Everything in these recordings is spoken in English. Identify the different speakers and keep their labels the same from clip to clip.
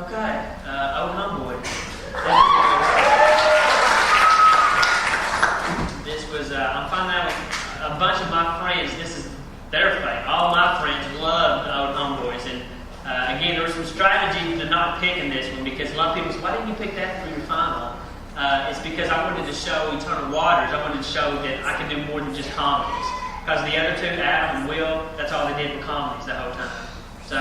Speaker 1: Okay, Old Homeboy. This was, I'm finding out a bunch of my friends, this is their fate. All my friends love the Old Homeboys. And again, there was some strategy to not picking this one because a lot of people say, why didn't you pick that for your final? It's because I wanted to show Eternal Waters. I wanted to show that I could do more than just comedies. Because the other two, Adam and Will, that's all they did were comedies the whole time. So,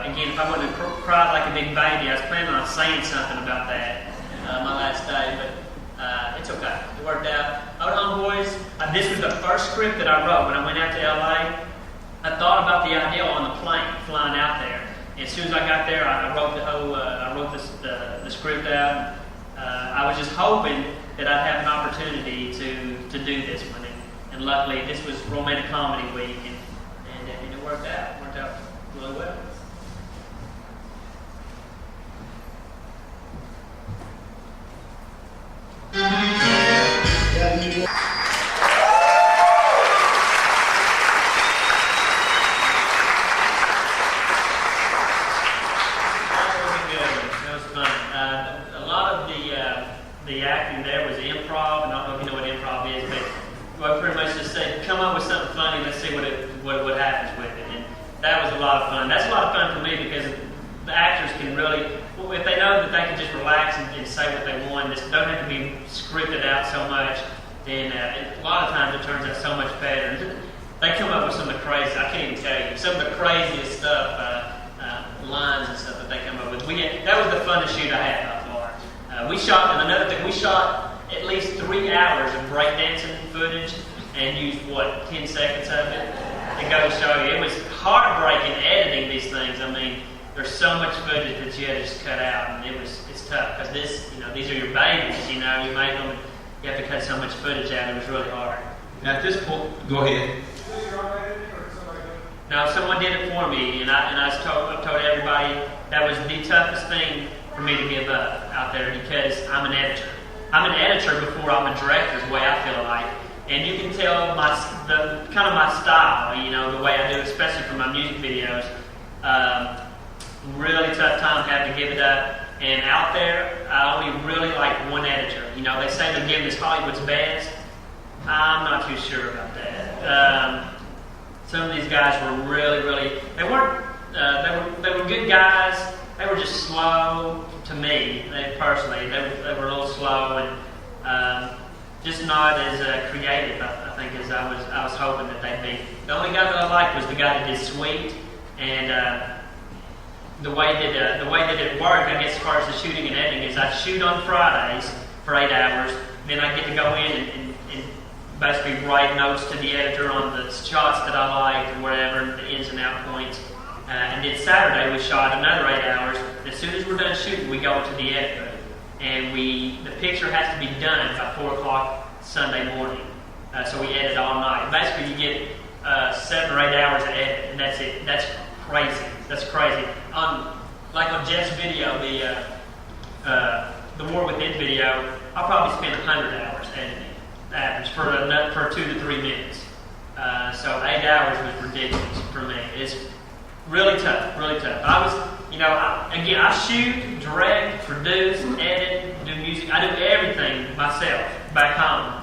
Speaker 1: again, if I would have cried like a big baby, I was planning on saying something about that my last day, but it's okay. It worked out. Old Homeboys, this was the first script that I wrote when I went out to LA. I thought about the idea on the plane, flying out there. And as soon as I got there, I wrote the script out. I was just hoping that I'd have an opportunity to do this one. And luckily, this was Romantic Comedy Week, and it worked out. It worked out really well. The acting there was improv, and I don't know if you know what improv is, but I pretty much just said, come up with something funny, let's see what happens with it. And that was a lot of fun. That's a lot of fun for me because the actors can really, if they know that they can just relax and say what they want, just don't have to be scripted out so much, then a lot of times it turns out so much better. They come up with some of the crazy, I can't even tell you, some of the craziest stuff, lines and stuff that they come up with. That was the funnest shoot I had by far. We shot, and another thing, we shot at least 3 hours of breakdancing footage and used, 10 seconds of it to go show you. It was heartbreaking editing these things. I mean, there's so much footage that you had to just cut out, and it's tough, because these are your babies, you make them, you have to cut so much footage out, it was really hard.
Speaker 2: Now at this point, go ahead.
Speaker 1: No, someone did it for me, and I told everybody that was the toughest thing for me to give up out there because I'm an editor. I'm an editor before I'm a director, is the way I feel like. And you can tell my style, the way I do, especially for my music videos. Really tough time having to give it up. And out there, I only really like one editor. They say they're giving us Hollywood's best. I'm not too sure about that. Some of these guys were really, they weren't, they were good guys. They were just slow to me, personally. They were a little slow and just not as creative, I think, as I was hoping that they'd be. The only guy that I liked was the guy that did Sweet, and the way that it worked, I guess, as far as the shooting and editing, is I shoot on Fridays for 8 hours, then I get to go in and basically write notes to the editor on the shots that I liked or whatever, the ins and out points. And then Saturday we shot another 8 hours. As soon as we're done shooting, we go to the edit room, and the picture has to be done by 4 o'clock Sunday morning. So we edit all night. Basically, you get 7 or 8 hours of edit, and that's it. That's crazy. That's crazy. Like on Jeff's video, the War Within video, I'll probably spend 100 hours editing, average for 2 to 3 minutes. So 8 hours was ridiculous for me. It's really tough, really tough. I was, I shoot, direct, produce, edit, do music. I do everything myself back home.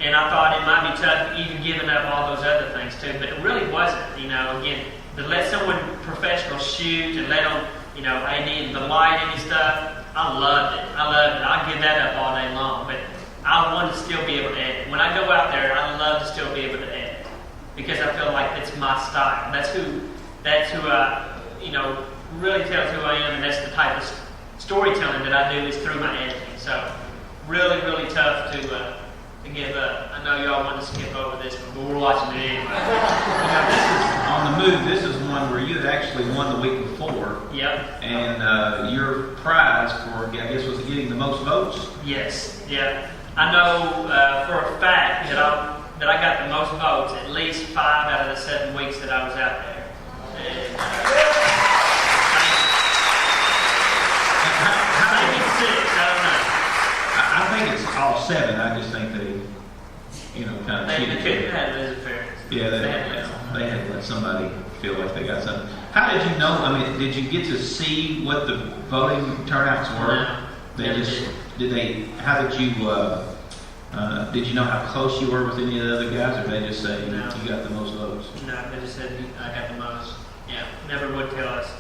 Speaker 1: And I thought it might be tough even giving up all those other things too, but it really wasn't. Again, to let someone professional shoot and let them, AD and the lighting and stuff, I loved it. I'd give that up all day long, but I want to still be able to edit. When I go out there, I love to still be able to edit because I feel like it's my style. That's who really tells who I am, and that's the type of storytelling that I do is through my editing. So really, really tough to give up. I know y'all want to skip over this one, but we're watching it anyway.
Speaker 2: On the move, this is one where you had actually won the week before.
Speaker 1: Yep.
Speaker 2: And your prize for, I guess, was getting the most votes?
Speaker 1: Yes. Yeah. I know for a fact that I got the most votes at least 5 out of the 7 weeks that I was out there. And, maybe 6, I don't know.
Speaker 2: I think it's all 7. I just think they, kind of cheated.
Speaker 1: They had interference.
Speaker 2: Yeah, they had to let somebody feel like they got something. How did you know? I mean, did you get to see what the voting turnouts were?
Speaker 1: No,
Speaker 2: They
Speaker 1: never
Speaker 2: just
Speaker 1: did.
Speaker 2: did they? How did you? Did you know how close you were with any of the other guys, or did they just say
Speaker 1: No.
Speaker 2: you got the most votes?
Speaker 1: No, they just said I got the most. Yeah, never would tell us.